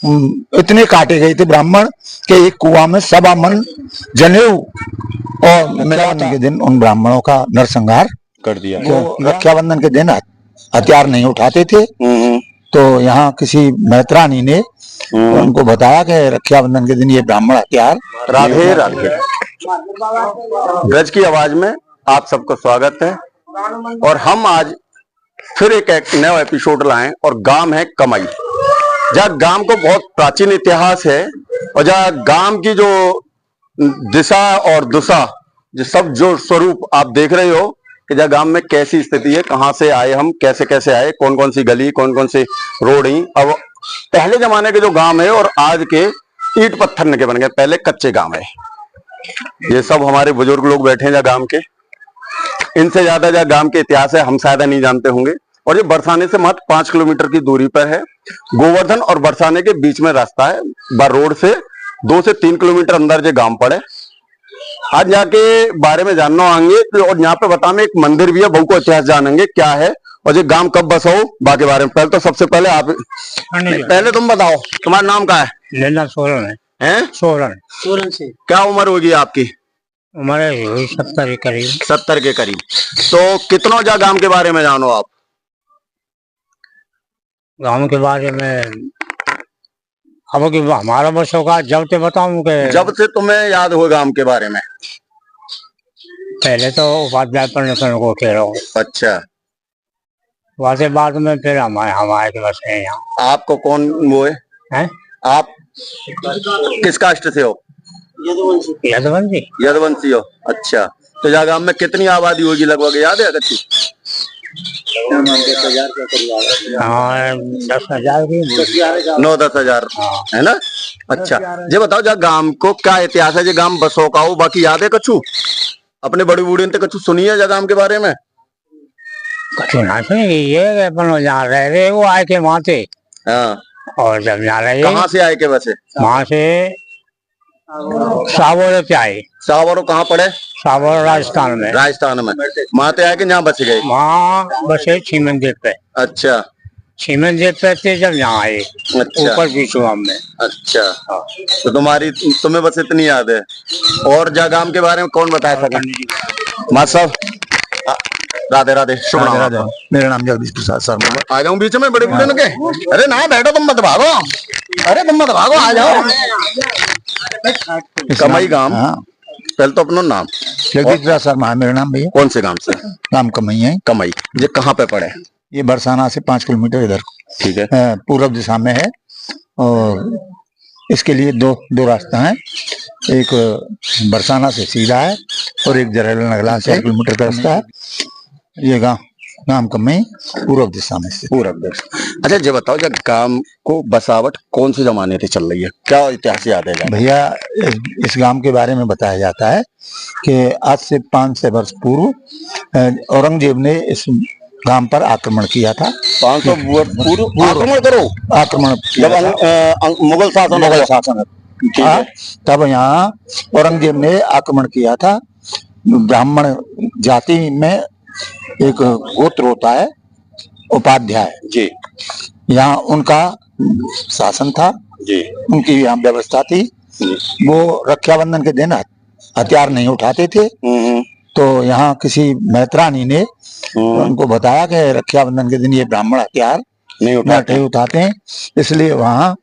इतने काटे गए थे ब्राह्मण कि एक कुआं में 1.25 मन जनेऊ और मिलाने के दिन उन ब्राह्मणों का नरसंहार कर दिया। वो रक्षाबंधन के दिन हथियार नहीं उठाते थे, तो यहाँ किसी मैत्रानी ने उनको बताया कि रक्षाबंधन के दिन ये ब्राह्मण हथियार। राधे राधे। ब्रज की आवाज में आप सबको स्वागत है और हम आज फिर एक नया एपिसोड लाए और गांव है कमई, जहाँ गांव को बहुत प्राचीन इतिहास है और जहाँ गांव की जो दिशा और दुशा जो स्वरूप आप देख रहे हो कि जहाँ गांव में कैसी स्थिति है, कहाँ से आए हम, कैसे कैसे आए, कौन कौन सी गली, कौन कौन सी रोड ही। अब पहले जमाने के जो गांव है और आज के ईंट पत्थर के बन गए, पहले कच्चे गांव है। ये सब हमारे बुजुर्ग लोग बैठे हैं जहाँ गांव के, इनसे ज्यादा जहाँ गांव के इतिहास है हम शायद नहीं जानते होंगे। और ये बरसाने से मात्र 5 किलोमीटर की दूरी पर है। गोवर्धन और बरसाने के बीच में रास्ता है, रोड से 2 से 3 किलोमीटर अंदर जो गांव पड़े। आज यहाँ के बारे में जानना आएंगे और यहाँ पे बता में एक मंदिर भी है, बहु को इतिहास जानेंगे क्या है और ये गांव कब बसा हो बाकी बारे में। पहले तो सबसे पहले आप पहले तुम बताओ तुम्हारा नाम क्या है? लेना सोलन है? सोलन से। क्या उम्र होगी आपकी? उम्र 70 के करीब। 70 के करीब। तो कितना जा गांव के बारे में जानो आप? गांव के बारे में अब कि हमारा बस होगा जब से बताऊं कि जब से तुम्हें याद हो गांव के बारे में। पहले तो उपाध्याय पढ़ने को कह रहा हूँ। अच्छा, वहां से बाद में फिर हमारे के बस है यहाँ। आपको कौन वो है? आप किस कास्ट से हो? यदुवंशी। यदुवंशी हो। अच्छा, तो जहाँ गांव में कितनी आबादी होगी लगभग याद है? कच्ची 10,000 9-10,000 है ना? अच्छा, ये बताओ जहाँ गांव को क्या इतिहास है, जो गांव बसो का हो बाकी याद है कछु? अपने बड़ी बूढ़ी ने कछु सुनी है जहाँ गांव के बारे में? कछु ना सुनी, ये अपन जहाँ रह रहे वो आए के वहां से। हाँ, और जब यहाँ रहे कहाँ से आए के वैसे? वहां से सावोर से आए। सावरो कहाँ पड़े? सावोर राजस्थान में। राजस्थान में। वहां से आए के यहाँ बस गए? वहाँ बसे छीमन जेट पे। अच्छा, छीमन जेट पे थे जब यहाँ आए। अच्छा, ऊपर बीचुआ में। अच्छा, तो तुम्हें बस इतनी याद है। और जहाँ गांव के बारे में कौन बता सका? माँ साहब राधे राधे। शुभ नाम? राधे। मेरा नाम जगदीश प्रसाद शर्मा। आ जाऊं बीच में बड़े बूढ़े के? अरे ना बैठो, तुम मत भागो। अरे तुम मत भागो, आ जाओ। कमई गांव। पहले तो अपना नाम। जगदीश प्रसाद शर्मा है मेरा नाम भैया। कौन से गांव से? नाम कमई है। कमई ये कहाँ पे पड़े? ये बरसाना से 5 किलोमीटर इधर ठीक है, पूर्व दिशा में है। और इसके लिए दो रास्ता है, एक बरसाना से सीधा है और एक जरेला नगला से 1 किलोमीटर का रास्ता है। ये गांव कमई पूर्व दिशा में से। पूर्व दिशा। अच्छा, ये बताओ जब गांव को बसावट कौन से जमाने से चल रही है, क्या इतिहास याद है भैया? इस गांव के बारे में बताया जाता है कि आज से 500 वर्ष पूर्व औरंगजेब ने इस गांव पर आक्रमण किया था। 500 वर्ष पूर्व आक्रमण जब मुगल शासन था, तब यहाँ औरंगजेब ने आक्रमण किया था। ब्राह्मण जाति में एक गोत्र होता है उपाध्याय जी, यहाँ उनका शासन था जी, उनकी यहाँ व्यवस्था थी। वो रक्षाबंधन के दिन हथियार नहीं उठाते थे, तो यहाँ किसी मैत्रानी ने उनको बताया कि रक्षाबंधन के दिन ये ब्राह्मण हथियार नहीं उठाते हैं, इसलिए वहाँ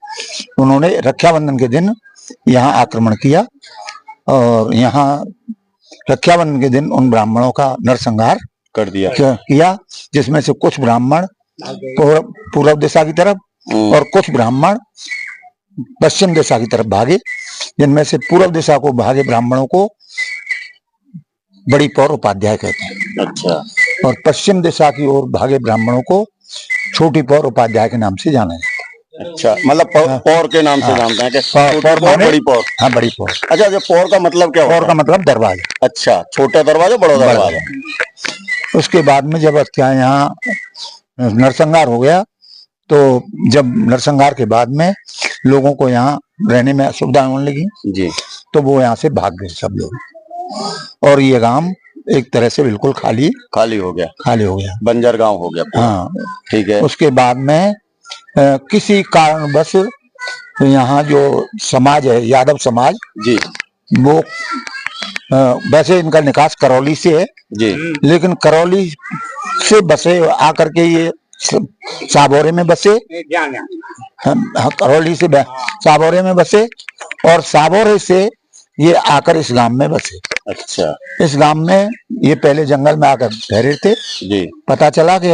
उन्होंने रक्षाबंधन के दिन यहाँ आक्रमण किया और यहाँ रक्षाबंधन के दिन उन ब्राह्मणों का नरसंहार कर दिया किया, जिसमें से कुछ ब्राह्मण पूर्व दिशा की तरफ और कुछ ब्राह्मण पश्चिम दिशा की तरफ भागे। जिनमें से पूर्व दिशा को भागे ब्राह्मणों को बड़ी पौर उपाध्याय कहते हैं। अच्छा, और पश्चिम दिशा की ओर भागे ब्राह्मणों को छोटी पौर उपाध्याय के नाम से जाना है। अच्छा, मतलब पौर के नाम से जानते हैं कि पौर बड़ी पौर। हाँ, बड़ी पौर। अच्छा, जो पौर का मतलब क्या होता है? पौर का मतलब दरवाजा। अच्छा, छोटा दरवाजा बड़ा दरवाजा। उसके बाद में जब यहाँ नरसंहार हो गया, तो जब नरसंहार के बाद में लोगों को यहाँ रहने में असुविधा होने लगी जी, तो वो यहाँ से भाग गए सब लोग और ये गांव एक तरह से बिल्कुल खाली हो गया, बंजर गांव हो गया। हाँ, ठीक है। उसके बाद में किसी कारणवश तो यहाँ जो समाज है, यादव समाज, जी वो वैसे इनका निकास करौली से है, जी लेकिन करौली से बसे आकर के ये साबोरे में बसे। हाँ, करौली से साबोरे में बसे और साबोरे से ये आकर इस गांव में बसे। अच्छा इस गांव में ये पहले जंगल में आकर ठहरे थे। जी पता चला कि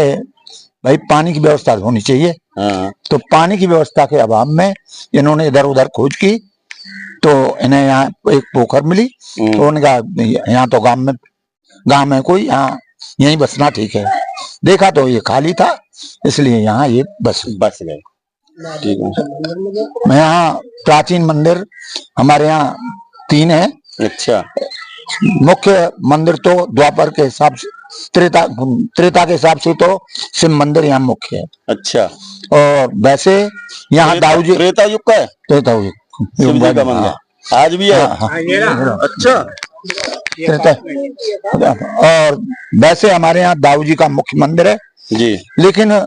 भाई पानी की व्यवस्था होनी चाहिए। हाँ तो पानी की व्यवस्था के अभाव में इन्होंने इधर उधर खोज की, तो इन्हें यहाँ एक पोखर मिली। तो उन्होंने कहा यहाँ तो गांव में कोई, यहाँ यहीं बसना ठीक है। देखा तो ये खाली था, इसलिए यहाँ ये बस गए। ठीक है। यहाँ प्राचीन मंदिर हमारे यहाँ 3 है। अच्छा मुख्य मंदिर तो द्वापर के हिसाब से, त्रेता के हिसाब से तो शिव मंदिर यहाँ मुख्य है। अच्छा और वैसे यहाँ दाऊ जी, त्रेता युग का है त्रेता युग शिव जी का मंदिर, आज भी है। अच्छा और वैसे हमारे यहाँ दाऊ जी का मुख्य मंदिर है जी। लेकिन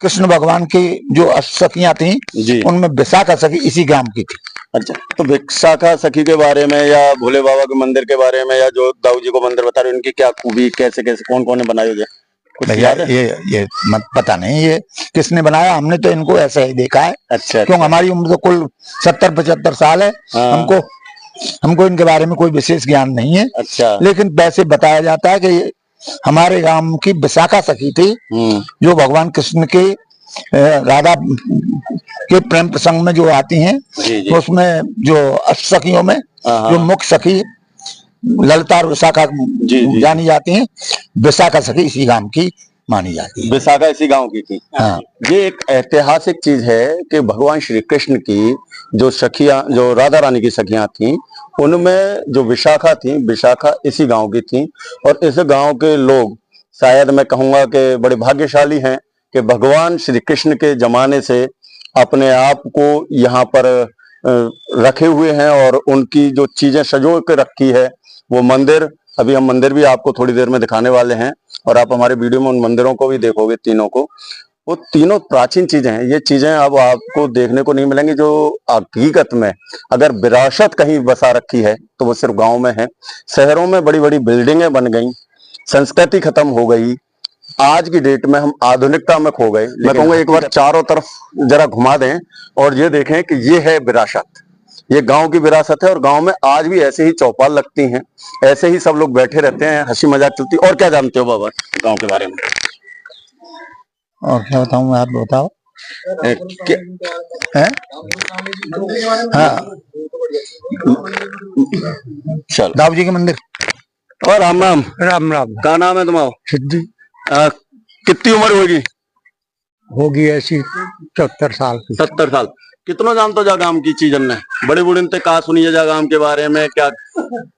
कृष्ण भगवान की जो अष्टसखियां थी जी उनमें विशाखा सखी इसी ग्राम की थी। अच्छा, तो विशाखा सखी के बारे में या भोले बाबा के मंदिर के बारे में या जो दाऊ जी को मंदिर बता रहे हो, इनकी क्या खूबी, कैसे कैसे कौन कौन ने बनाए हुए, कुछ भैया याद है? ये मत पता नहीं ये किसने बनाया, हमने तो इनको ऐसा ही देखा है। अच्छा क्योंकि हमारी उम्र तो कुल 70-75 साल है। हाँ। हमको इनके बारे में कोई विशेष ज्ञान नहीं है। अच्छा लेकिन वैसे बताया जाता है कि हमारे गांव की विशाखा सखी थी, जो भगवान कृष्ण के राधा के प्रेम प्रसंग में जो आती हैं। जी जी। तो उसमें जो अष्टसखियों में जो मुख्य सखी ललिता और विशाखा जानी जाती हैं, विशाखा सखी इसी गांव की मानी जाती है। विशाखा इसी गांव की थी। हाँ। ये एक ऐतिहासिक चीज है कि भगवान श्री कृष्ण की जो सखियां, जो राधा रानी की सखियां थी, उनमें जो विशाखा थी, विशाखा इसी गांव की थी। और इस गांव के लोग, शायद मैं कहूंगा कि बड़े भाग्यशाली हैं कि भगवान श्री कृष्ण के जमाने से अपने आप को यहाँ पर रखे हुए हैं और उनकी जो चीजें सजो के रखी है वो मंदिर। अभी हम मंदिर भी आपको थोड़ी देर में दिखाने वाले हैं और आप हमारे वीडियो में उन मंदिरों को भी देखोगे, तीनों को। वो तीनों प्राचीन चीजें हैं। ये चीजें अब आपको देखने को नहीं मिलेंगी, जो हकीकत में अगर विरासत कहीं बसा रखी है तो वो सिर्फ गांव में है। शहरों में बड़ी बड़ी बिल्डिंगें बन गई, संस्कृति खत्म हो गई। आज की डेट में हम आधुनिकता में खो गए। मैं कहूँगा एक बार चारों तरफ जरा घुमा दें और ये देखें कि ये है विरासत, ये गांव की विरासत है। और गांव में आज भी ऐसे ही चौपाल लगती हैं, ऐसे ही सब लोग बैठे रहते हैं, हंसी मजाक चलती। और क्या जानते हो बाबा गांव के बारे में? और क्या बताऊं मैं, आप बताओ। क्या है? हाँ, चलो दाऊ जी के मंदिर। और राम राम। राम राम। क्या नाम है तुम्हारा? सिद्धि कितनी उम्र होगी ऐसी 74 साल की। 70 साल। कितना जानते जा गांव की चीजन ने? बड़े बूढ़े ने कहा सुनिए जा गांव के बारे में क्या?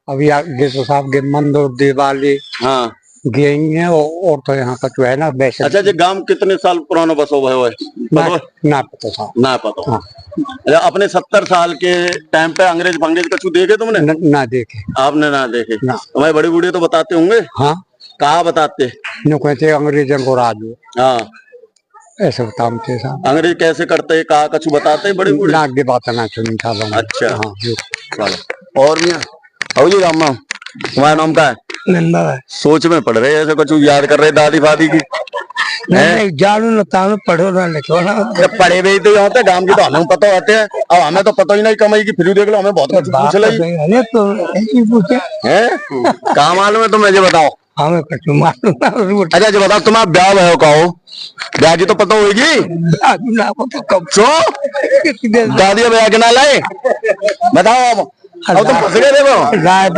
अभी आगे तो साहब के मंदिर दिवाली हाँ गई है और तो यहाँ का जो है ना वैसे। अच्छा, ये गांव कितने साल पुराना बसो हुआ है? ना पता साहब, ना पता। हाँ। अच्छा, अपने 70 साल के टाइम पे अंग्रेज फंग्रेज कछु देखे तुमने? ना देखे। आपने ना देखे? ना। तुम्हारे बड़े बूढ़े तो बताते होंगे। हाँ, कहा बताते? नो कहते अंग्रेजों को राज हो, हाँ ऐसे बताते साहब। अंग्रेज कैसे करते, कहा कछु बताते बड़े बूढ़े? ना आगे बात ना सुनी था। अच्छा हाँ, चलो। और भी आओ जी। राम राम। तुम्हारा नाम क्या है? नंदा है। सोच में पढ़ रहे हैं, ऐसे कछु याद कर रहे दादी फादी की? जानू न तानू पढ़ो ना लिखो ना। पढ़े हुए तो होते गांव की, तो हमें पता होते हैं। अब हमें तो पता ही नहीं कमाई की, फिर देख लो हमें बहुत कुछ पूछ ली। अरे तो ऐसी पूछे हैं? कहाँ मालूम है तुम्हें? ये बताओ। हमें कुछ मालूम। अच्छा ये बताओ, तुम्हारा ब्याह भयो कहो? ब्याह की तो पता होगी ना पता कब सो दादी ब्याह के ना लाए? बताओ अब तुम फंस गए देखो। लाए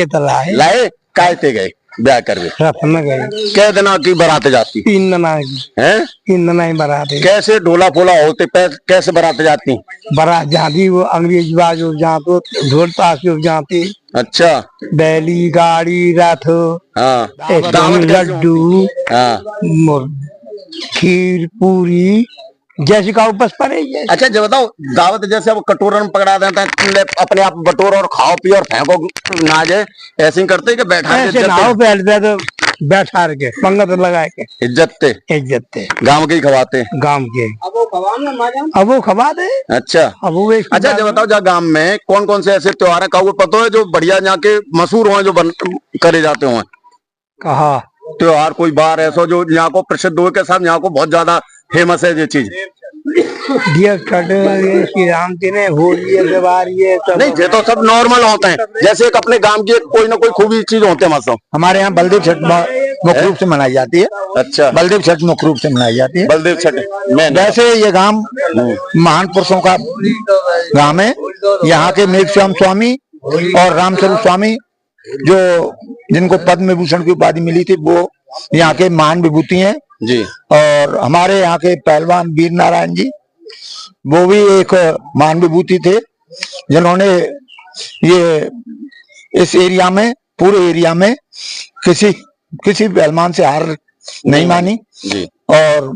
तो लाए कायते गए ब्याह कर गए। रथ में गए। कै दिना की बराते जाती? 3 दिन हैं? 3 दिन ही बराते। कैसे ढोला फोला होते, कैसे बराते जाती? बारात जाती वो अंग्रेज बाज जहाँ तो ढोल पास जाती। अच्छा। बैली गाड़ी रथ। हाँ। लड्डू। हाँ। खीर पूरी जैसी का उपस पर है। अच्छा जब बताओ, दावत जैसे अब कटोरा में पकड़ा देता है, अपने आप बटोर और खाओ पियो और फेंको ना जाए, ऐसे ही करते कि बैठा ऐसे नाव फैलते तो बैठा के पंगत लगा के इज्जत थे, इज्जत थे, गांव के ही खवाते। गांव के। अब वो खवा दे। अच्छा अब वो अच्छा, जब बताओ जा गांव में कौन कौन से ऐसे त्योहार है का वो पता है जो बढ़िया यहाँ के मशहूर हो, जो करे जाते हो? कहा त्योहार कोई बार ऐसा जो यहाँ को प्रसिद्ध हो के साथ यहाँ को बहुत ज्यादा फेमस है ये चीज? ये श्री राम जी ने होली है, त्योहार ये सब नहीं, ये तो सब नॉर्मल होते हैं, जैसे एक अपने गांव की कोई ना कोई खूबी चीज होते हैं। मतलब हमारे यहाँ बलदेव छठ मुख्य रूप से मनाई जाती है। अच्छा, बलदेव छठ मुख्य रूप से मनाई जाती है। बलदेव छठ में वैसे ये गांव महान पुरुषों का गांव है। यहाँ के मेघश्याम स्वामी और रामस्वरूप स्वामी, जो जिनको पद्म विभूषण की उपाधि मिली थी, वो यहाँ के महान विभूति हैं जी। और हमारे यहाँ के पहलवान वीर नारायण जी, वो भी एक महान विभूति थे, जिन्होंने ये इस एरिया में, पूरे एरिया में किसी पहलवान से हार नहीं मानी जी। और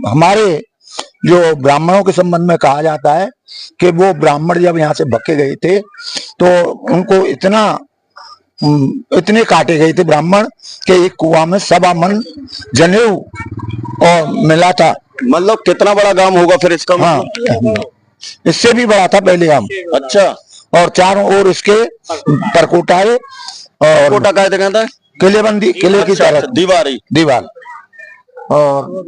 हमारे जो ब्राह्मणों के संबंध में कहा जाता है कि वो ब्राह्मण जब यहाँ से भक्के गए थे तो उनको इतने काटे गए थे ब्राह्मण कि एक कुआं में 7 मन जनेऊ और मिला था। मतलब कितना बड़ा गांव होगा फिर इसका? हाँ, इससे भी बड़ा था पहले गांव। अच्छा, और चारों ओर इसके परकोटाए और कोटा कहता है किलेबंदी, किले की तरह दीवार। और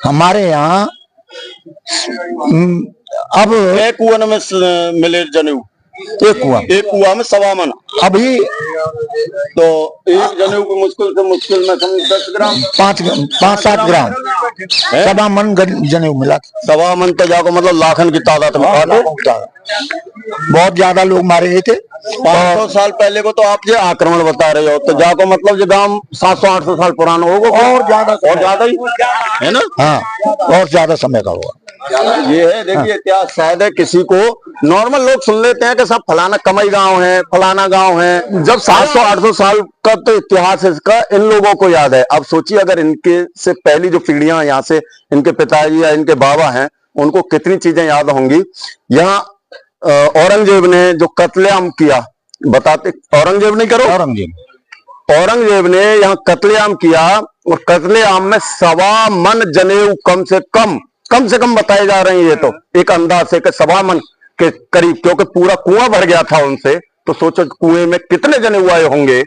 हमारे यहाँ अब एक कुआं में मिले जनेऊ, एक कुआं में 7 मन। अभी तो एक जनेऊ को मुश्किल में 10 ग्राम 5-7 ग्राम 7 मन जनेऊ मिला। 7 मन तो जाको मतलब लाखन की तादाद में। बहुत ज्यादा लोग मारे गए थे। 500 साल पहले को तो आप ये आक्रमण बता रहे हो, तो जाको मतलब जो गांव 700-800 साल पुराना होगा और ज्यादा ही है ना? हाँ, और ज्यादा समय का होगा। ये है, देखिए इतिहास शायद है किसी को नॉर्मल लोग सुन लेते हैं कि सब फलाना कमई गांव है, फलाना गांव है। जब 700-800 साल का तो इतिहास इसका इन लोगों को याद है। अब सोचिए अगर इनके से पहली जो पीढ़ियां यहाँ से इनके पिताजी या इनके बाबा हैं, उनको कितनी चीजें याद होंगी। यहाँ औरंगजेब ने जो कत्लेआम किया, बताते औरंगजेब नहीं करो, औरंगजेब ने यहाँ कत्लेआम किया और कत्लेआम में 7 मन जनेऊ कम से कम बताए जा रहे हैं। ये तो एक अंदाज से 7 मन के करीब, क्योंकि पूरा कुआं भर गया था उनसे। तो सोचो कुएं में कितने जनेऊ आए होंगे,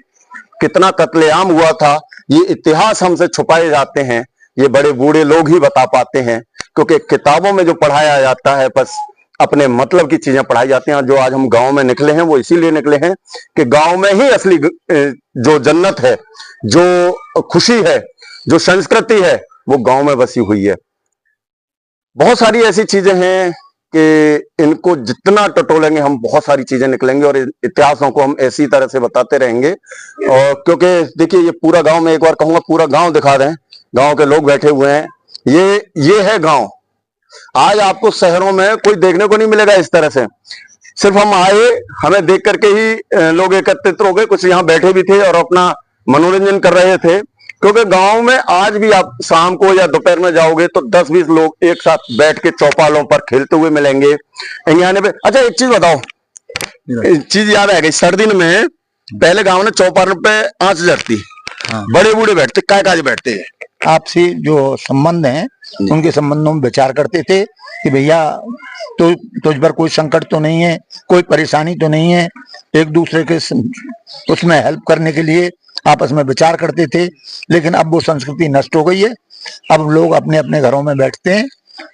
कितना कत्लेआम हुआ था। ये इतिहास हमसे छुपाए जाते हैं, ये बड़े बूढ़े लोग ही बता पाते हैं, क्योंकि किताबों में जो पढ़ाया जाता है बस अपने मतलब की चीजें पढ़ाई जाती हैं। जो आज हम गांव में निकले हैं वो इसीलिए निकले हैं कि गांव में ही असली जो जन्नत है, जो खुशी है, जो संस्कृति है, वो गांव में बसी हुई है। बहुत सारी ऐसी चीजें हैं कि इनको जितना टटोलेंगे हम बहुत सारी चीजें निकलेंगे और इतिहासों को हम ऐसी तरह से बताते रहेंगे। और क्योंकि देखिए ये पूरा गांव, मैं एक बार कहूंगा पूरा गांव दिखा दें, गांव के लोग बैठे हुए हैं। ये है गांव। आज आपको शहरों में कोई देखने को नहीं मिलेगा इस तरह से। सिर्फ हम आए, हमें देख करके ही लोग एकत्रित हो गए, कुछ यहाँ बैठे भी थे और अपना मनोरंजन कर रहे थे। क्योंकि गांव में आज भी आप शाम को या दोपहर में जाओगे तो 10-20 लोग एक साथ बैठ के चौपालों पर खेलते हुए मिलेंगे यहाँ पे। अच्छा एक चीज बताओ, चीज याद आ गई, सर्दी में पहले गांव में चौपालों पे आंच जरती, बड़े बूढ़े बैठते, काय बैठते हैं, आपसी जो संबंध हैं उनके संबंधों में विचार करते थे कि भैया तो तुझ पर कोई संकट तो नहीं है, कोई परेशानी तो नहीं है। एक दूसरे के उसमें हेल्प करने के लिए आपस में विचार करते थे। लेकिन अब वो संस्कृति नष्ट हो गई है। अब लोग अपने अपने घरों में बैठते हैं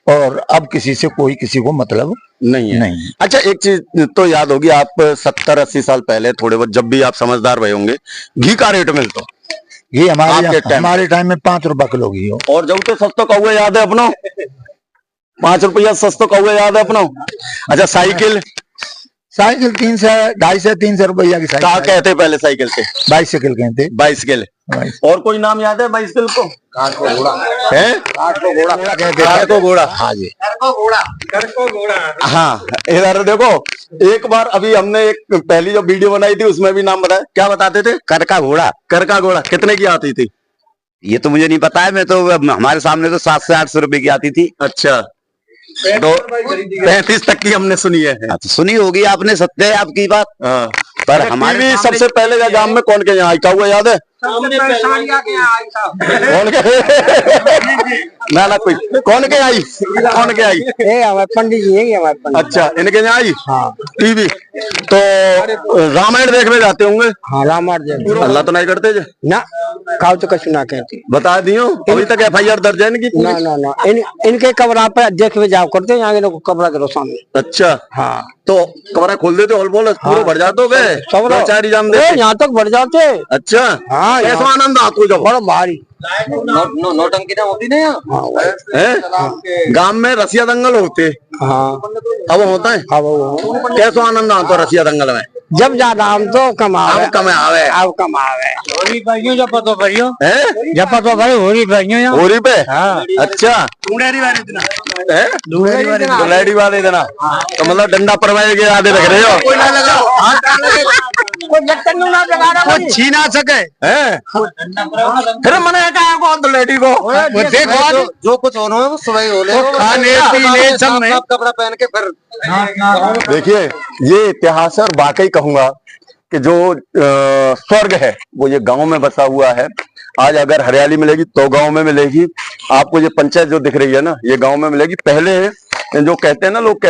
और अब किसी से कोई किसी को मतलब नहीं है। अच्छा एक चीज तो याद होगी, आप 70-80 साल पहले थोड़े बहुत जब भी आप समझदार रहे होंगे, घी का रेट मिलता, घी हमारे टाइम में 5 रुपए किलो घी हो। और जब तो सस्ता कौआ याद है अपना, 5 रुपया सस्ता कौआ याद है अपना। अच्छा साइकिल 250-300 रुपया की साइकिल। क्या कहते पहले साइकिल से? बाइसिकल कहते। बाइसिकल। और कोई नाम याद है बाइसिकल को? काठ को घोड़ा है, काठ को घोड़ा। हाँ जी, हाँ इधर देखो, एक बार अभी हमने एक पहली जो वीडियो बनाई थी उसमें भी नाम बताया, क्या बताते थे? कर का घोड़ा कितने की आती थी? ये तो मुझे नहीं पता है, मैं तो हमारे सामने तो 700 से 800 रुपए की आती थी। अच्छा, तो 35 तक की हमने सुनी है। तो सुनी होगी आपने, सत्य है आपकी बात। हाँ, पर हमारे टीवी सामने- सबसे पहले या गांव में कौन के यहाँ आया हुआ याद है? कौन के ना कोई कौन के आई? पंडित जी है हमारे पंडित। अच्छा, इनके यहाँ आई हाँ टीवी। तो रामायण देखने जाते होंगे? हाँ रामायण अल्लाह तो नहीं करते जे? ना खाओ तो कछु ना कहते। बता दियो अभी तक FIR दर्ज है इनकी पूरी? ना ना ना इनके कमरा पे देख में जाओ करते यहाँ के लोग कमरा करो सामने। अच्छा, हाँ तो कमरा खोल देते हॉल बोल पूरे भर जाते हो गए? सब लोग- चार एग्जाम देते? यहाँ तक बढ़ जाते। अच्छा, हाँ कैसा यहाँ- आनंद आता हो जब? बड़ा भारी। नोटंकी ना होती ना यहाँ। हाँ वही। हैं? गांव में रसिया दंगल होते, हाँ अब होता है? हाँ वो कैसा आनंद आता है रसिया दंगल में? जब ज्यादा हम तो कमावे अब कमे आवे अब कमावे हैं? जब तो भाई हो रही भाइयों होरी पे? हाँ अच्छा, हैं? दुलेड़ी वाले दिन तो मतलब डंडा परवाए के आधे लग रहे हो? कुछ छीना सके। हैं? फिर मैंने कहा कौन दुलेड़ी को? देखो जो कुछ होना है वो सुबह ही हो ले। खाने पीने सब में कपड़ा पहन के फिर देखिए, ये इतिहास है और वाकई कहूंगा कि जो स्वर्ग है वो ये गांव में बसा हुआ है। आज अगर हरियाली मिलेगी तो गांव में मिलेगी। आपको ये पंचायत जो दिख रही है ना, ये गांव में मिलेगी। पहले जो कहते हैं ना लोग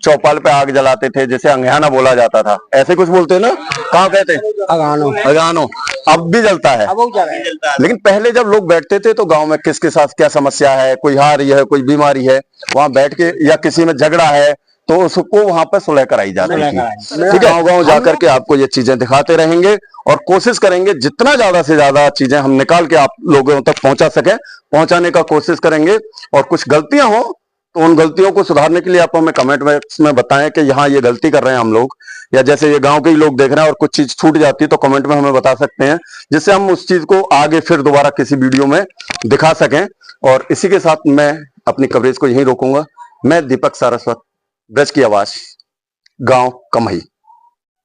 चौपाल पे आग जलाते थे, जैसे अंगियाना बोला जाता था, ऐसे कुछ बोलते हैं ना? कहाँ कहते हैं? अगानो अगानो। अब भी जलता है, लेकिन पहले जब लोग बैठते थे तो गांव में किसके साथ क्या समस्या है, कोई हार है, कोई बीमारी है, वहां बैठ के, या किसी में झगड़ा है तो उसको वहां पर सुलह कराई जाती थी। ठीक है, गाँव जाकर के आपको ये चीजें दिखाते रहेंगे और कोशिश करेंगे जितना ज्यादा से ज्यादा चीजें हम निकाल के आप लोगों तक पहुंचा सके, पहुंचाने का कोशिश करेंगे। और कुछ गलतियां हो तो उन गलतियों को सुधारने के लिए आप हमें कमेंट बॉक्स में बताएं कि यहाँ ये गलती कर रहे हैं हम लोग, या जैसे ये गांव के ही लोग देख रहे हैं और कुछ चीज छूट जाती है तो कमेंट में हमें बता सकते हैं, जिससे हम उस चीज को आगे फिर दोबारा किसी वीडियो में दिखा सकें। और इसी के साथ मैं अपनी कवरेज को यहीं रोकूंगा। मैं दीपक सारस्वत, ब्रज की आवाज, गांव कमही।